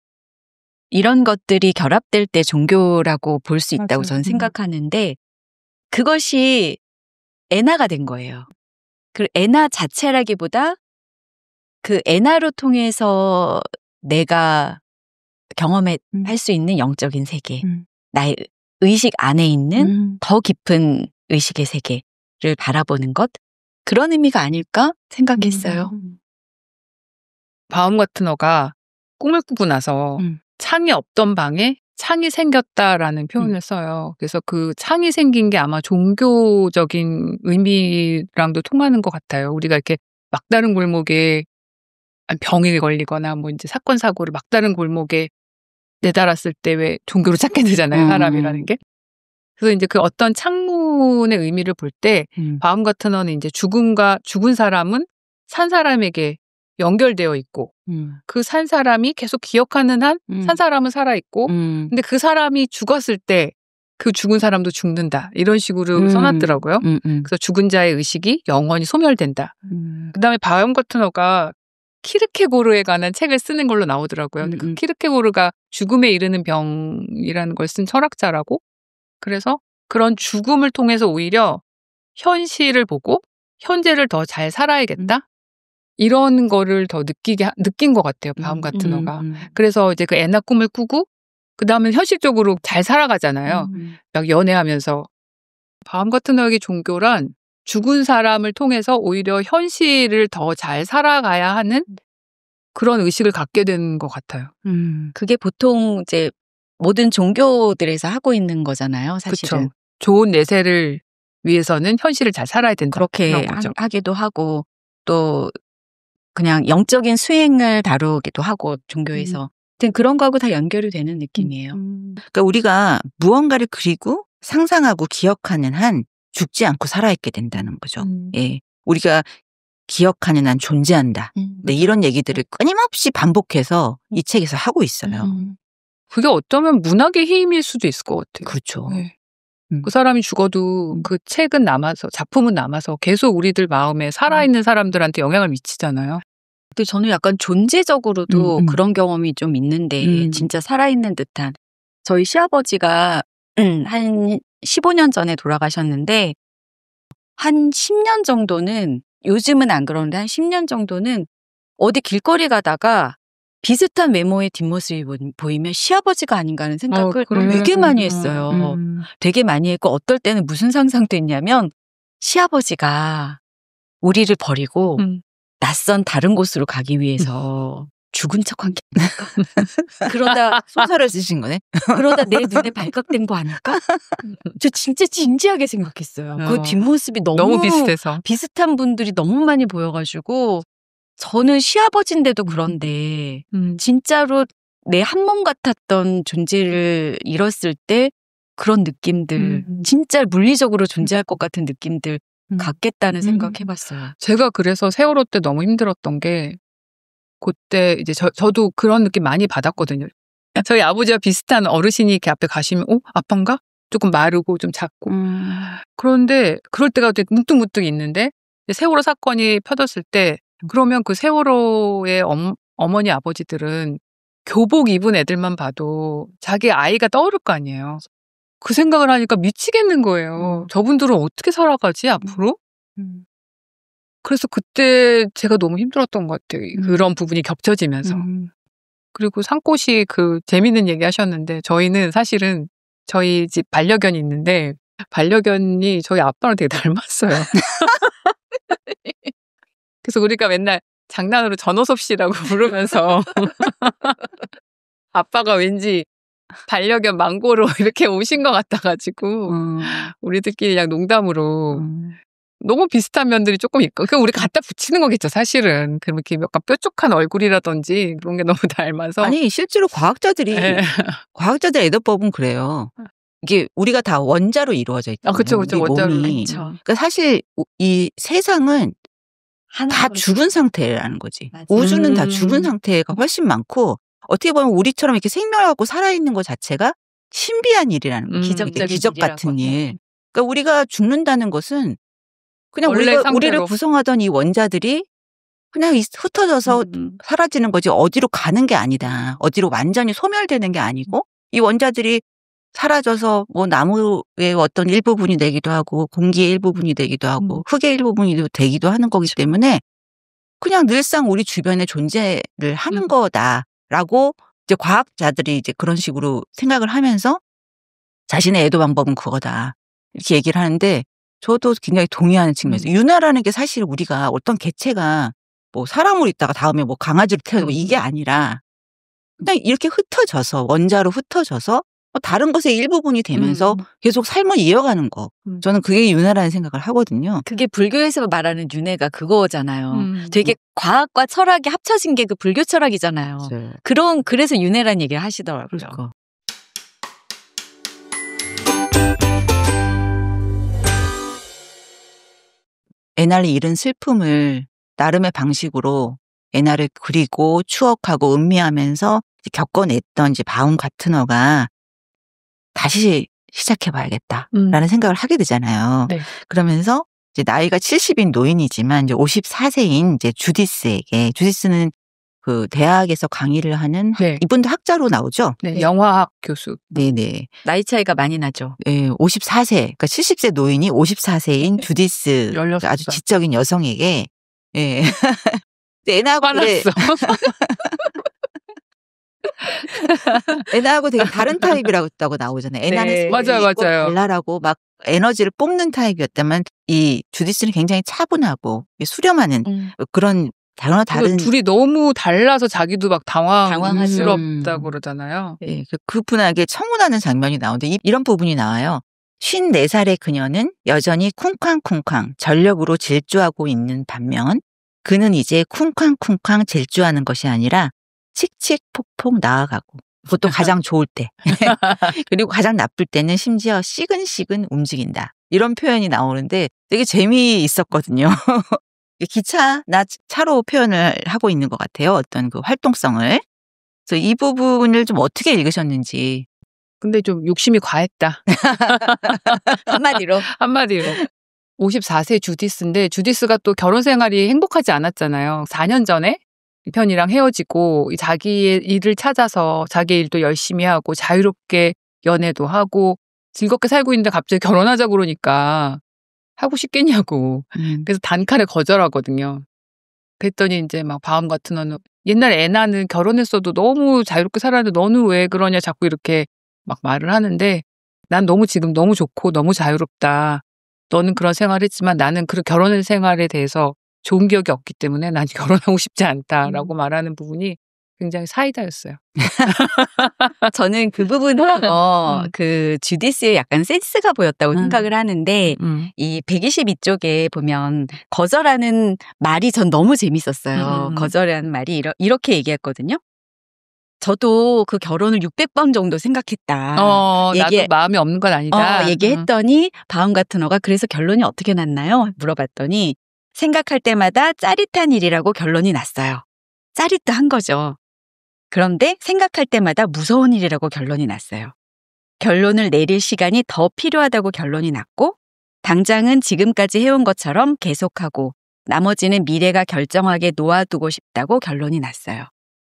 이런 것들이 결합될 때 종교라고 볼 수 있다고 저는 생각하는데, 그것이 엔화가 된 거예요. 그 엔화 자체라기보다 그 엔화로 통해서 내가 경험할 수 있는 영적인 세계, 나의 의식 안에 있는 더 깊은 의식의 세계를 바라보는 것, 그런 의미가 아닐까 생각했어요. 바움 같은 어가 꿈을 꾸고 나서 창이 없던 방에 창이 생겼다라는 표현을 써요. 그래서 그 창이 생긴 게 아마 종교적인 의미랑도 통하는 것 같아요. 우리가 이렇게 막다른 골목에 병에 걸리거나 뭐 이제 사건 사고를 막다른 골목에 내달았을 때 왜 종교로 찾게 되잖아요, 사람이라는 게. 그래서 이제 그 어떤 창문의 의미를 볼 때 바움 같은 어는 이제 죽은 사람은 산 사람에게 연결되어 있고 그 산 사람이 계속 기억하는 한 산 사람은 살아있고 근데 그 사람이 죽었을 때 그 죽은 사람도 죽는다. 이런 식으로 써놨더라고요. 그래서 죽은 자의 의식이 영원히 소멸된다. 그다음에 바움 같은 어가 키르케고르에 관한 책을 쓰는 걸로 나오더라고요. 근데 그 키르케고르가 죽음에 이르는 병이라는 걸 쓴 철학자라고. 그래서 그런 죽음을 통해서 오히려 현실을 보고 현재를 더 잘 살아야겠다. 이런 거를 더 느낀 것 같아요. 바움 같은 어가. 그래서 이제 그 엔화 꿈을 꾸고 그 다음에 현실적으로 잘 살아가잖아요. 막 연애하면서. 바움 같은 어의 종교란 죽은 사람을 통해서 오히려 현실을 더 잘 살아가야 하는 그런 의식을 갖게 되는 것 같아요. 그게 보통 이제 모든 종교들에서 하고 있는 거잖아요, 사실은. 그쵸. 좋은 내세를 위해서는 현실을 잘 살아야 된다. 그렇게 하기도 하고 또 그냥 영적인 수행을 다루기도 하고 종교에서. 그런 거하고 다 연결이 되는 느낌이에요. 그러니까 우리가 무언가를 그리고 상상하고 기억하는 한 죽지 않고 살아있게 된다는 거죠. 예, 우리가 기억하는 한 존재한다. 네, 이런 얘기들을 끊임없이 반복해서 이 책에서 하고 있어요. 그게 어쩌면 문학의 힘일 수도 있을 것 같아요. 그렇죠. 네. 그 사람이 죽어도 그 책은 남아서, 작품은 남아서 계속 우리들 마음에 살아있는 사람들한테 영향을 미치잖아요. 근데 저는 약간 존재적으로도 그런 경험이 좀 있는데 진짜 살아있는 듯한. 저희 시아버지가 한 15년 전에 돌아가셨는데 한 10년 정도는, 요즘은 안 그러는데 한 10년 정도는 어디 길거리 가다가 비슷한 외모의 뒷모습이 보이면 시아버지가 아닌가 하는 생각을 되게 많이 했어요. 되게 많이 했고 어떨 때는 무슨 상상도 했냐면 시아버지가 우리를 버리고 낯선 다른 곳으로 가기 위해서 죽은 척한 게 아닐까? 그러다 소설을 쓰신 거네? 그러다 내 눈에 발각된 거 아닐까? 저 진짜 진지하게 생각했어요. 그 뒷모습이 너무 비슷해서. 비슷한 분들이 너무 많이 보여가지고 저는 시아버지인데도 그런데 진짜로 내 한 몸 같았던 존재를 잃었을 때 그런 느낌들, 진짜 물리적으로 존재할 것 같은 느낌들 갖겠다는 생각해봤어요. 제가 그래서 세월호 때 너무 힘들었던 게 그때 이제 저도 그런 느낌 많이 받았거든요. 저희 아버지와 비슷한 어르신이 이렇게 앞에 가시면 아빠인가? 조금 마르고 좀 작고. 그런데 그럴 때가 되게 문득문득 있는데 세월호 사건이 펴졌을 때 그러면 그 세월호의 어머니 아버지들은 교복 입은 애들만 봐도 자기 아이가 떠오를 거 아니에요. 그 생각을 하니까 미치겠는 거예요. 저분들은 어떻게 살아가지 앞으로? 그래서 그때 제가 너무 힘들었던 것 같아요. 그런 부분이 겹쳐지면서. 그리고 산꽃이 그 재밌는 얘기 하셨는데 저희는 사실은 저희 집 반려견이 있는데 반려견이 저희 아빠랑 되게 닮았어요. 그래서 우리가 맨날 장난으로 전호섭 씨라고 부르면서 아빠가 왠지 반려견 망고로 이렇게 오신 것 같아가지고 우리들끼리 그냥 농담으로 너무 비슷한 면들이 조금 있고 그럼 우리 갖다 붙이는 거겠죠 사실은. 그렇게 약간 뾰족한 얼굴이라든지 그런 게 너무 닮아서. 아니 실제로 과학자들 애도법은 그래요. 이게 우리가 다 원자로 이루어져 있잖아요. 그렇죠. 원자로. 몸이. 그러니까 사실 이 세상은 다 죽은 상태라는 거지. 맞아. 우주는 다 죽은 상태가 훨씬 많고 어떻게 보면 우리처럼 이렇게 생명하고 살아있는 것 자체가 신비한 일이라는 거예요. 기적 같은 일. 그러니까 우리가 죽는다는 것은 그냥 우리를 구성하던 이 원자들이 그냥 흩어져서 사라지는 거지 어디로 가는 게 아니다. 어디로 완전히 소멸되는 게 아니고 이 원자들이 사라져서 뭐 나무의 어떤 일부분이 되기도 하고 공기의 일부분이 되기도 하고 흙의 일부분이 되기도 하는 거기 때문에 그냥 늘상 우리 주변에 존재를 하는 거다라고 이제 과학자들이 이제 그런 식으로 생각을 하면서 자신의 애도 방법은 그거다 이렇게 얘기를 하는데 저도 굉장히 동의하는 측면에서 윤회라는 게 사실 우리가 어떤 개체가 뭐 사람으로 있다가 다음에 뭐 강아지로 태어나고 이게 아니라 그냥 이렇게 흩어져서 원자로 흩어져서 다른 것의 일부분이 되면서 계속 삶을 이어가는 거. 저는 그게 윤회라는 생각을 하거든요. 그게 불교에서 말하는 윤회가 그거잖아요. 되게 과학과 철학이 합쳐진 게 그 불교 철학이잖아요. 네. 그래서 윤회라는 얘기를 하시더라고요. 그러니까. 애날이 잃은 슬픔을 나름의 방식으로 애날을 그리고 추억하고 음미하면서 겪어냈던 이제 바움가트너가 다시 시작해봐야겠다라는 생각을 하게 되잖아요. 네. 그러면서 이제 나이가 70인 노인이지만 이제 54세인 이제 주디스는 그 대학에서 강의를 하는 이분도 학자로 나오죠. 네, 영화학 교수. 네네. 나이 차이가 많이 나죠. 네, 54세. 그러니까 70세 노인이 54세인 주디스 16살. 아주 지적인 여성에게 예. 애나하고 애나하고 되게 다른 타입이라고 나오잖아요. 애나는 맞아요. 발랄하고 막 에너지를 뽑는 타입이었다면 이 주디스는 굉장히 차분하고 수렴하는 그런 다른 둘이 너무 달라서 자기도 막 당황스럽다고 그러잖아요. 네, 그분에게 청혼하는 장면이 나오는데 이런 부분이 나와요. 54살의 그녀는 여전히 쿵쾅쿵쾅 전력으로 질주하고 있는 반면 그는 이제 쿵쾅쿵쾅 질주하는 것이 아니라 칙칙폭폭 나아가고 그것도 가장 좋을 때 그리고 가장 나쁠 때는 심지어 시근시근 움직인다. 이런 표현이 나오는데 되게 재미있었거든요. 기차나 차로 표현을 하고 있는 것 같아요. 어떤 그 활동성을. 그래서 이 부분을 좀 어떻게 읽으셨는지. 근데 좀 욕심이 과했다. 한마디로. 54세 주디스인데 주디스가 또 결혼 생활이 행복하지 않았잖아요. 4년 전에 편이랑 헤어지고 자기의 일을 찾아서 자기 일도 열심히 하고 자유롭게 연애도 하고 즐겁게 살고 있는데 갑자기 결혼하자고 그러니까 하고 싶겠냐고. 그래서 단칼에 거절하거든요. 그랬더니 이제 막 바움가트너는 옛날 애나는 결혼했어도 너무 자유롭게 살았는데 너는 왜 그러냐 자꾸 이렇게 막 말을 하는데 난 지금 너무 좋고 너무 자유롭다. 너는 그런 생활을 했지만 나는 그 결혼 생활에 대해서 좋은 기억이 없기 때문에 난 결혼하고 싶지 않다라고 말하는 부분이 굉장히 사이다였어요. 저는 그 부분에서 그 주디스의 약간 센스가 보였다고 생각을 하는데 이 122쪽에 보면 거절하는 말이 전 너무 재밌었어요. 거절하는 말이 이렇게 얘기했거든요. 저도 그 결혼을 600번 정도 생각했다. 나도 마음이 없는 건 아니다. 얘기했더니 바움가트너가 그래서 결론이 어떻게 났나요? 물어봤더니 생각할 때마다 짜릿한 일이라고 결론이 났어요. 짜릿한 거죠. 그런데 생각할 때마다 무서운 일이라고 결론이 났어요. 결론을 내릴 시간이 더 필요하다고 결론이 났고 당장은 지금까지 해온 것처럼 계속하고 나머지는 미래가 결정하게 놓아두고 싶다고 결론이 났어요.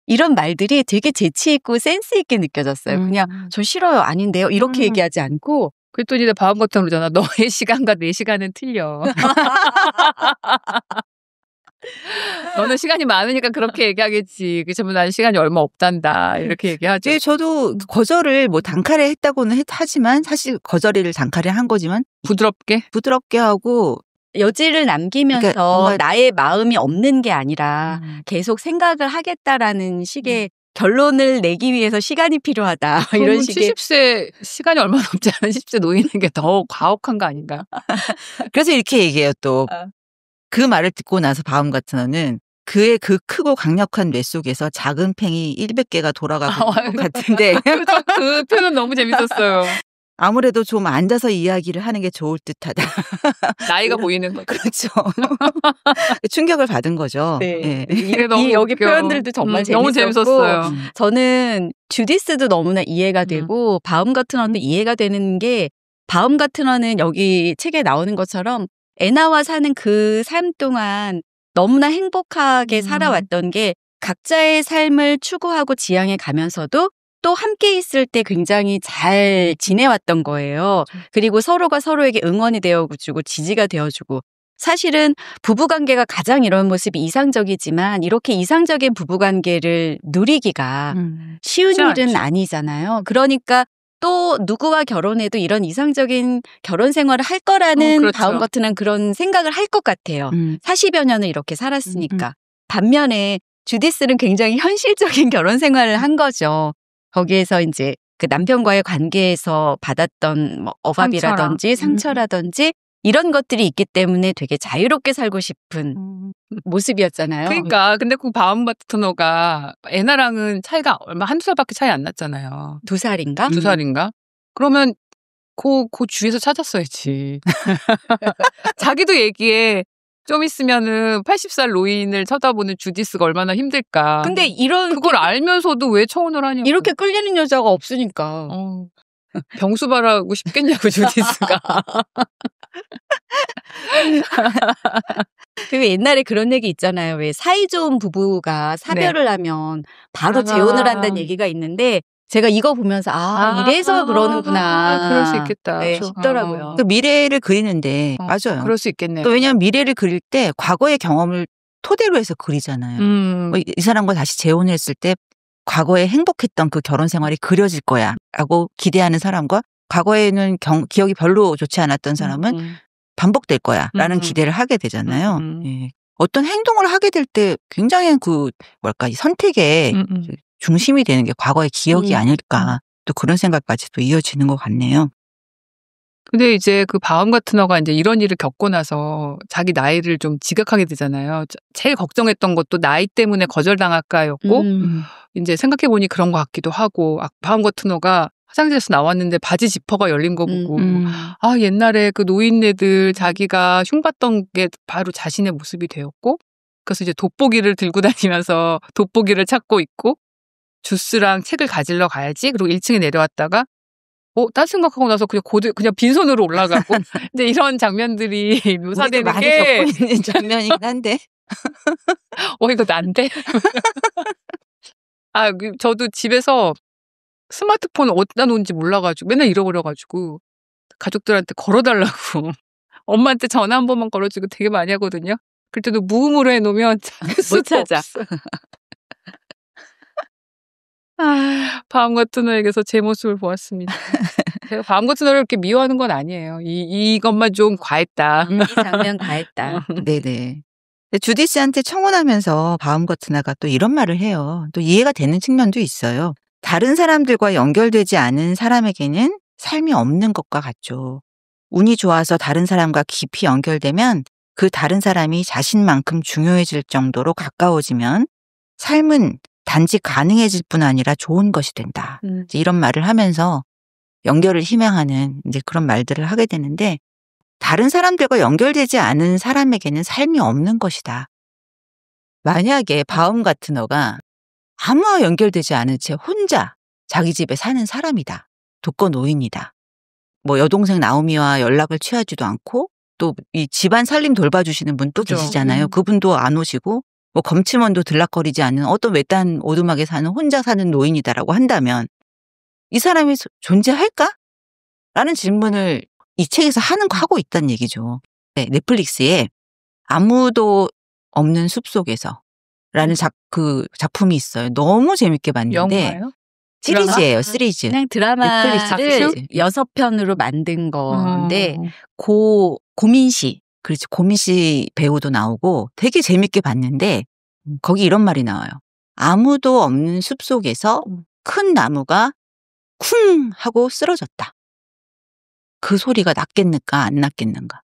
이런 말들이 되게 재치 있고 센스 있게 느껴졌어요. 그냥 저 싫어요. 아닌데요. 이렇게 얘기하지 않고 그랬더니 내 바움가트너 그러잖아. 너의 시간과 내 시간은 틀려. 너는 시간이 많으니까 그렇게 얘기하겠지. 그렇지만 나는 시간이 얼마 없단다. 이렇게 얘기하죠. 네, 저도 거절을 뭐 단칼에 했다고는 하지만 사실 거절을 단칼에 한 거지만 부드럽게 하고 여지를 남기면서 그러니까 나의 마음이 없는 게 아니라 계속 생각을 하겠다라는 식의 결론을 내기 위해서 시간이 필요하다. 이런 식의. 70세 시간이 얼마 남지 않은 10세 노인인 게 더 가혹한 거 아닌가? 그래서 이렇게 얘기해요 또. 그 말을 듣고 나서 바움 같은 어는 그의 그 크고 강력한 뇌 속에서 작은 팽이 100개가 돌아가고 있는 것 같은데 그 표현 너무 재밌었어요. 아무래도 좀 앉아서 이야기를 하는 게 좋을 듯하다. 나이가 보이는 거죠. 그렇죠. 충격을 받은 거죠. 네. 이게 너무 여기 웃겨. 표현들도 정말 너무 재밌었어요. 저는 주디스도 너무나 이해가 되고 바움 같은 어는 이해가 되는 게 바움 같은 어는 여기 책에 나오는 것처럼 애나와 사는 그 삶 동안 너무나 행복하게 살아왔던 게 각자의 삶을 추구하고 지향해 가면서도 또 함께 있을 때 굉장히 잘 지내왔던 거예요. 그리고 서로가 서로에게 응원이 되어주고 지지가 되어주고 사실은 부부관계가 가장 이런 모습이 이상적이지만 이렇게 이상적인 부부관계를 누리기가 쉬운 일은 아니잖아요. 그러니까 또 누구와 결혼해도 이런 이상적인 결혼 생활을 할 거라는 그렇죠. 바움 같은 그런 생각을 할 것 같아요. 40여 년을 이렇게 살았으니까. 반면에 주디스는 굉장히 현실적인 결혼 생활을 한 거죠. 거기에서 이제 그 남편과의 관계에서 받았던 뭐 억압이라든지 상처라든지 이런 것들이 있기 때문에 되게 자유롭게 살고 싶은 모습이었잖아요. 그러니까 근데 그 바움 파트너가 애나랑은 차이가 얼마 한두 살밖에 차이 안 났잖아요. 2살인가? 2살인가? 그러면 그 주위에서 찾았어야지. 자기도 얘기해. 좀 있으면은 80살 노인을 쳐다보는 주디스가 얼마나 힘들까. 근데 그걸 알면서도 왜 처혼을 하냐고. 이렇게 끌리는 여자가 없으니까. 병수발하고 싶겠냐고 주디스가. 그 옛날에 그런 얘기 있잖아요. 왜 사이좋은 부부가 사별을 하면 바로 재혼을 한다는 얘기가 있는데 제가 이거 보면서 이래서 그러는구나. 그럴 수 있겠다. 네, 싶더라고요. 그 미래를 그리는데 맞아요. 그럴 수 있겠네요. 왜냐하면 미래를 그릴 때 과거의 경험을 토대로 해서 그리잖아요. 이 사람과 다시 재혼을 했을 때 과거에 행복했던 그 결혼 생활이 그려질 거야 라고 기대하는 사람과 과거에는 기억이 별로 좋지 않았던 사람은 반복될 거야 라는 기대를 하게 되잖아요. 예. 어떤 행동을 하게 될 때 굉장히 이 선택의 중심이 되는 게 과거의 기억이 아닐까. 또 그런 생각까지도 이어지는 것 같네요. 근데 이제 그 바움 같은 어가 이제 이런 일을 겪고 나서 자기 나이를 좀 지각하게 되잖아요. 제일 걱정했던 것도 나이 때문에 거절당할까였고 이제 생각해보니 그런 것 같기도 하고 바움 같은 어가 화장실에서 나왔는데 바지 지퍼가 열린 거 보고 옛날에 그 노인네들 자기가 흉봤던 게 바로 자신의 모습이 되었고 그래서 이제 돋보기를 들고 다니면서 돋보기를 찾고 있고 주스랑 책을 가지러 가야지. 그리고 1층에 내려왔다가 딴 생각하고 나서 그냥 빈손으로 올라가고 이제 이런 장면들이 묘사되는 많이 게 겪고 있는 장면이긴 한데. 이거 난데? 저도 집에서 스마트폰을 어디다 놓은지 몰라가지고 맨날 잃어버려가지고 가족들한테 걸어달라고 엄마한테 전화 한 번만 걸어주고 되게 많이 하거든요. 그럴 때도 무음으로 해놓으면 못 찾아. 바움 같은 어에게서 제 모습을 보았습니다. 제가 바움 같은 어를 이렇게 미워하는 건 아니에요. 이것만 좀 과했다. 이 장면 과했다. 네네. 주디스한테 청혼하면서 바움 같은 아가 또 이런 말을 해요. 또 이해가 되는 측면도 있어요. 다른 사람들과 연결되지 않은 사람에게는 삶이 없는 것과 같죠. 운이 좋아서 다른 사람과 깊이 연결되면 그 다른 사람이 자신만큼 중요해질 정도로 가까워지면 삶은 단지 가능해질 뿐 아니라 좋은 것이 된다. 이런 말을 하면서 연결을 희망하는 이제 그런 말들을 하게 되는데 다른 사람들과 연결되지 않은 사람에게는 삶이 없는 것이다. 만약에 바움 같은 어가 아무와 연결되지 않은 채 혼자 자기 집에 사는 사람이다. 독거 노인이다. 여동생 나오미와 연락을 취하지도 않고 또 이 집안 살림 돌봐주시는 분 또 계시잖아요. 그분도 안 오시고 검침원도 들락거리지 않는 어떤 외딴 오두막에 사는 혼자 사는 노인이다라고 한다면 이 사람이 존재할까? 라는 질문을 이 책에서 하고 있다는 얘기죠. 네, 넷플릭스에 아무도 없는 숲속에서 라는 작품이 있어요. 너무 재밌게 봤는데. 영화예요? 시리즈예요. 시리즈. 그냥 드라마를 6편으로 만든 건데 고민시 그렇지. 고민 씨 배우도 나오고 되게 재밌게 봤는데 거기 이런 말이 나와요. 아무도 없는 숲속에서 큰 나무가 쿵 하고 쓰러졌다. 그 소리가 낫겠는가 안 낫겠는가.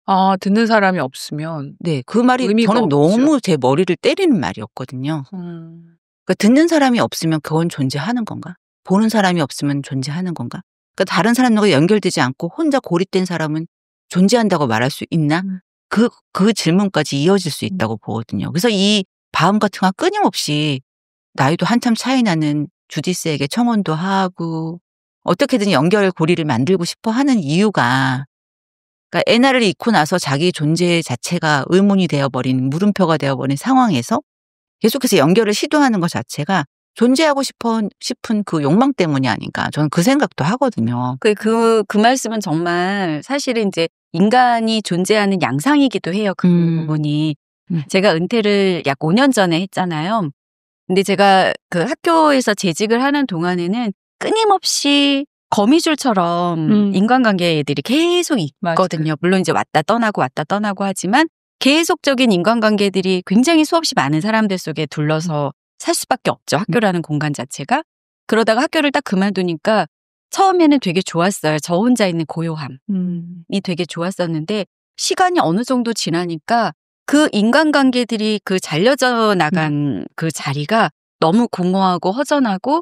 아, 듣는 사람이 없으면. 네, 그 말이 의미가 저는 없죠. 너무 제 머리를 때리는 말이었거든요. 그러니까 듣는 사람이 없으면 그건 존재하는 건가? 보는 사람이 없으면 존재하는 건가? 그러니까 다른 사람과 연결되지 않고 혼자 고립된 사람은 존재한다고 말할 수 있나? 그 질문까지 이어질 수 있다고 보거든요. 그래서 이 바움 같은 거 끊임없이 나이도 한참 차이 나는 주디스에게 청혼도 하고 어떻게든 연결 고리를 만들고 싶어 하는 이유가 그러니까 애나를 잃고 나서 자기 존재 자체가 의문이 되어버린 물음표가 되어버린 상황에서 계속해서 연결을 시도하는 것 자체가 존재하고 싶은 그 욕망 때문이 아닌가. 저는 그 생각도 하거든요. 그 말씀은 정말 사실은 이제 인간이 존재하는 양상이기도 해요. 그 부분이. 제가 은퇴를 약 5년 전에 했잖아요. 근데 제가 그 학교에서 재직을 하는 동안에는 끊임없이 거미줄처럼 인간관계들이 계속 있거든요. 맞아요. 물론 이제 왔다 떠나고 하지만 계속적인 인간관계들이 굉장히 수없이 많은 사람들 속에 둘러서 살 수밖에 없죠. 학교라는 공간 자체가. 그러다가 학교를 딱 그만두니까 처음에는 되게 좋았어요. 저 혼자 있는 고요함이 되게 좋았었는데 시간이 어느 정도 지나니까 그 인간관계들이 그 잘려져 나간 그 자리가 너무 공허하고 허전하고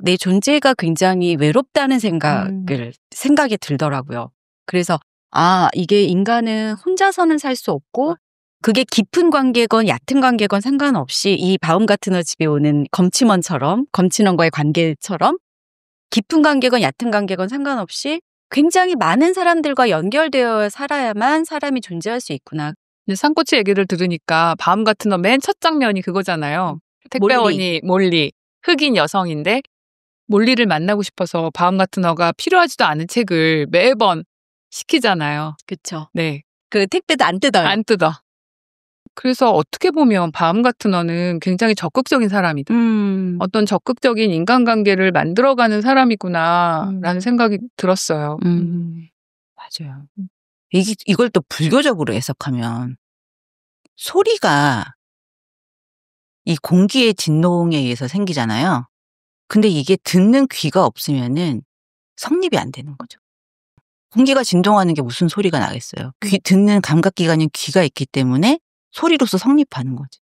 내 존재가 굉장히 외롭다는 생각이 들더라고요. 그래서 이게 인간은 혼자서는 살 수 없고 그게 깊은 관계건 얕은 관계건 상관없이 이 바움 같은 어 집에 오는 검친원과의 관계처럼 깊은 관계건 얕은 관계건 상관없이 굉장히 많은 사람들과 연결되어 살아야만 사람이 존재할 수 있구나. 근데 산꼬치 얘기를 들으니까 바움 같은 너 맨 첫 장면이 그거잖아요. 택배원이 몰리 흑인 여성인데 몰리를 만나고 싶어서 바움 같은 어가 필요하지도 않은 책을 매번 시키잖아요. 그렇죠. 네. 그 택배도 안 뜯어요. 안 뜯어. 그래서 어떻게 보면 바움 같은 어는 굉장히 적극적인 사람이다. 어떤 적극적인 인간관계를 만들어가는 사람이구나라는 생각이 들었어요. 맞아요. 이걸 또 불교적으로 해석하면 소리가 이 공기의 진동에 의해서 생기잖아요. 근데 이게 듣는 귀가 없으면은 성립이 안 되는 거죠. 공기가 진동하는 게 무슨 소리가 나겠어요. 듣는 감각기관인 귀가 있기 때문에 소리로서 성립하는 거죠.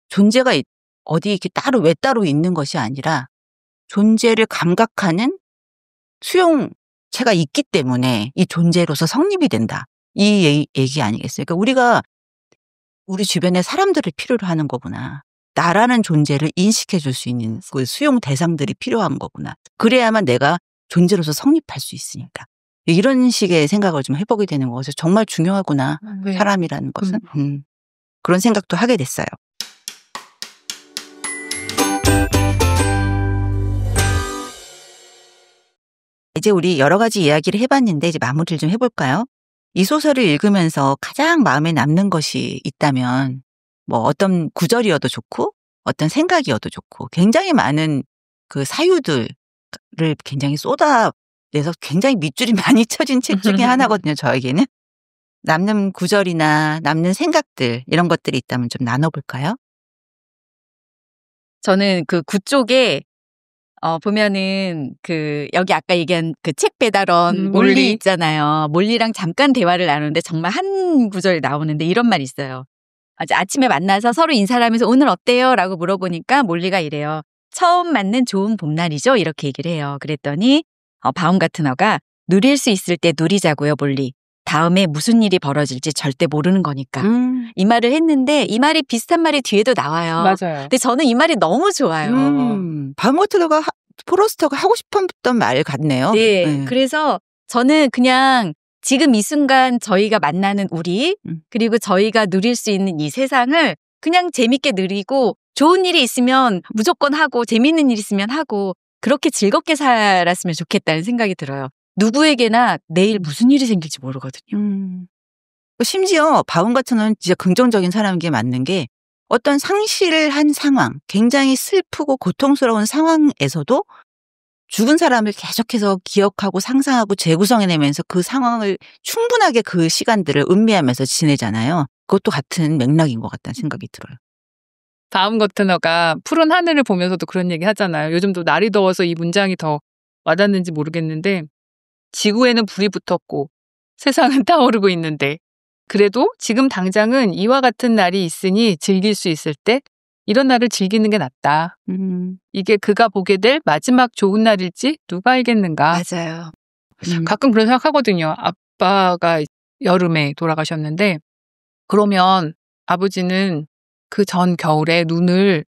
존재가 어디 이렇게 따로 있는 것이 아니라 존재를 감각하는 수용체가 있기 때문에 이 존재로서 성립이 된다. 이 얘기 아니겠어요? 그러니까 우리가 우리 주변에 사람들을 필요로 하는 거구나. 나라는 존재를 인식해 줄 수 있는 그 수용 대상들이 필요한 거구나. 그래야만 내가 존재로서 성립할 수 있으니까. 이런 식의 생각을 좀 해보게 되는 거죠. 정말 중요하구나. 네. 사람이라는 것은. 그런 생각도 하게 됐어요. 이제 우리 여러 가지 이야기를 해봤는데 이제 마무리를 좀 해볼까요? 이 소설을 읽으면서 가장 마음에 남는 것이 있다면 뭐 어떤 구절이어도 좋고 어떤 생각이어도 좋고 굉장히 많은 그 사유들을 굉장히 쏟아내서 굉장히 밑줄이 많이 쳐진 책 중에 하나거든요. 저에게는. 남는 구절이나 남는 생각들 이런 것들이 있다면 좀 나눠볼까요? 저는 그 구 쪽에 보면은 여기 아까 얘기한 그 책 배달원 몰리 있잖아요. 몰리랑 잠깐 대화를 나누는데 정말 한 구절이 나오는데 이런 말이 있어요. 아침에 만나서 서로 인사를 하면서 오늘 어때요? 라고 물어보니까 몰리가 이래요. 처음 맞는 좋은 봄날이죠? 이렇게 얘기를 해요. 그랬더니 바움 같은 어가 누릴 수 있을 때 누리자고요, 몰리. 다음에 무슨 일이 벌어질지 절대 모르는 거니까. 이 말을 했는데 이 말이 비슷한 말이 뒤에도 나와요. 맞아요. 근데 저는 이 말이 너무 좋아요. 바움 같은 어가 포로스터가 하고 싶었던 말 같네요. 네. 그래서 저는 그냥 지금 이 순간 저희가 만나는 우리 그리고 저희가 누릴 수 있는 이 세상을 그냥 재밌게 누리고 좋은 일이 있으면 무조건 하고 재밌는 일 있으면 하고 그렇게 즐겁게 살았으면 좋겠다는 생각이 들어요. 누구에게나 내일 무슨 일이 생길지 모르거든요. 심지어 바움 같은 건 진짜 긍정적인 사람인 게 맞는 게 어떤 상실을 한 상황, 굉장히 슬프고 고통스러운 상황에서도 죽은 사람을 계속해서 기억하고 상상하고 재구성해내면서 그 상황을 충분하게 그 시간들을 음미하면서 지내잖아요. 그것도 같은 맥락인 것 같다는 생각이 들어요. 바움가트너가 푸른 하늘을 보면서도 그런 얘기 하잖아요. 요즘도 날이 더워서 이 문장이 더 와닿는지 모르겠는데 지구에는 불이 붙었고 세상은 타오르고 있는데 그래도 지금 당장은 이와 같은 날이 있으니 즐길 수 있을 때 이런 날을 즐기는 게 낫다. 이게 그가 보게 될 마지막 좋은 날일지 누가 알겠는가. 맞아요. 가끔 그런 생각하거든요. 아빠가 여름에 돌아가셨는데 그러면 아버지는 그 전 겨울에 눈을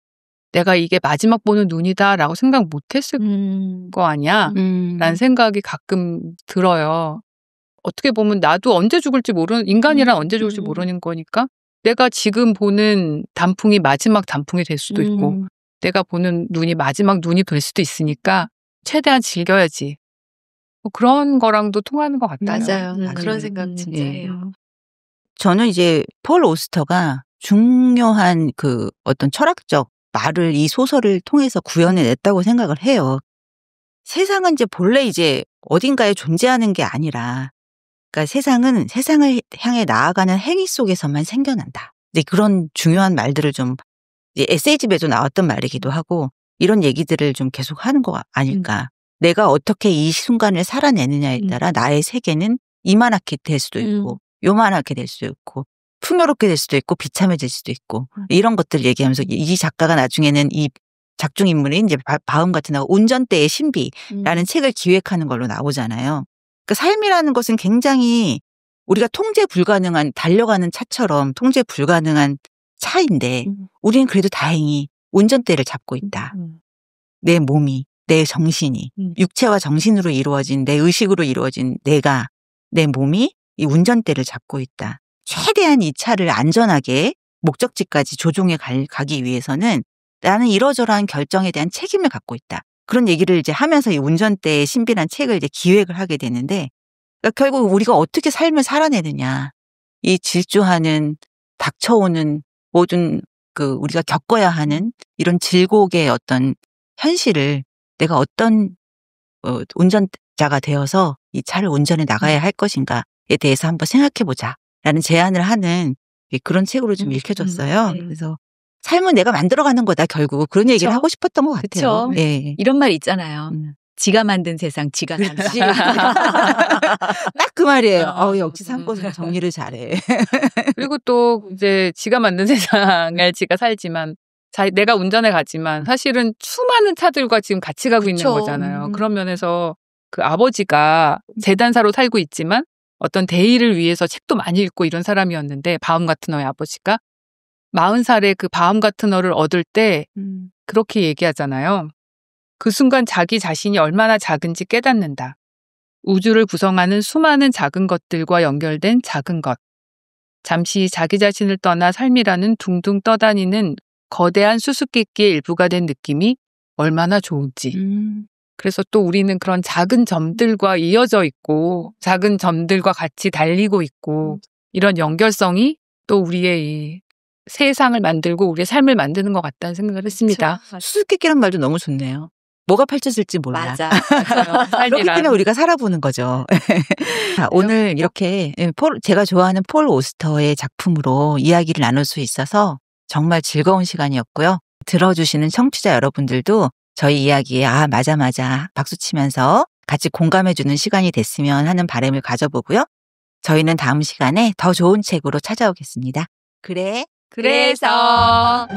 내가 이게 마지막 보는 눈이다라고 생각 못했을 거 아니야? 라는 생각이 가끔 들어요. 어떻게 보면 나도 언제 죽을지 인간이란 언제 죽을지 모르는 거니까 내가 지금 보는 단풍이 마지막 단풍이 될 수도 있고 내가 보는 눈이 마지막 눈이 될 수도 있으니까 최대한 즐겨야지. 뭐 그런 거랑도 통하는 것 같아요. 맞아요. 그런 생각 진짜 해요. 저는 이제 폴 오스터가 중요한 그 어떤 철학적 말을 이 소설을 통해서 구현해냈다고 생각을 해요. 세상은 이제 본래 이제 어딘가에 존재하는 게 아니라, 그러니까 세상은 세상을 향해 나아가는 행위 속에서만 생겨난다. 이제 그런 중요한 말들을 좀 이제 에세이집에도 나왔던 말이기도 하고 이런 얘기들을 좀 계속 하는 거 아닐까. 내가 어떻게 이 순간을 살아내느냐에 따라 나의 세계는 이만하게 될 수도 있고 요만하게 될 수도 있고 풍요롭게 될 수도 있고 비참해질 수도 있고 이런 것들을 얘기하면서 이 작가가 나중에는 이 작중 인물인 이제 바움가트너가 운전대의 신비라는 책을 기획하는 걸로 나오잖아요. 그러니까 삶이라는 것은 굉장히 우리가 통제 불가능한 달려가는 차처럼 통제 불가능한 차인데 우리는 그래도 다행히 운전대를 잡고 있다. 내 몸이, 내 정신이, 육체와 정신으로 이루어진 내 의식으로 이루어진 내가, 내 몸이 이 운전대를 잡고 있다. 최대한 이 차를 안전하게 목적지까지 조종해 가기 위해서는 나는 이러저러한 결정에 대한 책임을 갖고 있다. 그런 얘기를 이제 하면서 이 운전대의 신비란 책을 이제 기획을 하게 되는데, 그러니까 결국 우리가 어떻게 삶을 살아내느냐. 이 질주하는, 닥쳐오는 모든 우리가 겪어야 하는 이런 질곡의 어떤 현실을 내가 어떤 운전자가 되어서 이 차를 운전해 나가야 할 것인가에 대해서 한번 생각해보자. 라는 제안을 하는 그런 책으로 좀 읽혀졌어요. 그래서 삶은 내가 만들어가는 거다 결국 그런 얘기를 하고 싶었던 것 같아요. 네. 이런 말 있잖아요. 지가 만든 세상 지가 산다. 딱 그 말이에요. 역시 삼고는 정리를 잘해. 그리고 또 이제 지가 만든 세상을 지가 살지만 내가 운전해 가지만 사실은 수많은 차들과 지금 같이 가고 있는 거잖아요. 그런 면에서 그 아버지가 재단사로 살고 있지만 어떤 대의를 위해서 책도 많이 읽고 이런 사람이었는데 바움가트너의 아버지가 40살에 그 바움가트너를 얻을 때 그렇게 얘기하잖아요. 그 순간 자기 자신이 얼마나 작은지 깨닫는다. 우주를 구성하는 수많은 작은 것들과 연결된 작은 것. 잠시 자기 자신을 떠나 삶이라는 둥둥 떠다니는 거대한 수수께끼의 일부가 된 느낌이 얼마나 좋은지. 그래서 또 우리는 그런 작은 점들과 이어져 있고 작은 점들과 같이 달리고 있고 이런 연결성이 또 우리의 이 세상을 만들고 우리의 삶을 만드는 것 같다는 생각을 했습니다. 수수께끼란 말도 너무 좋네요. 뭐가 펼쳐질지 몰라. 맞아. 그렇기 때문에 우리가 살아보는 거죠. 자, 오늘 이렇게 제가 좋아하는 폴 오스터의 작품으로 이야기를 나눌 수 있어서 정말 즐거운 시간이었고요. 들어주시는 청취자 여러분들도 저희 이야기에 맞아 박수치면서 같이 공감해주는 시간이 됐으면 하는 바람을 가져보고요. 저희는 다음 시간에 더 좋은 책으로 찾아오겠습니다. 그래서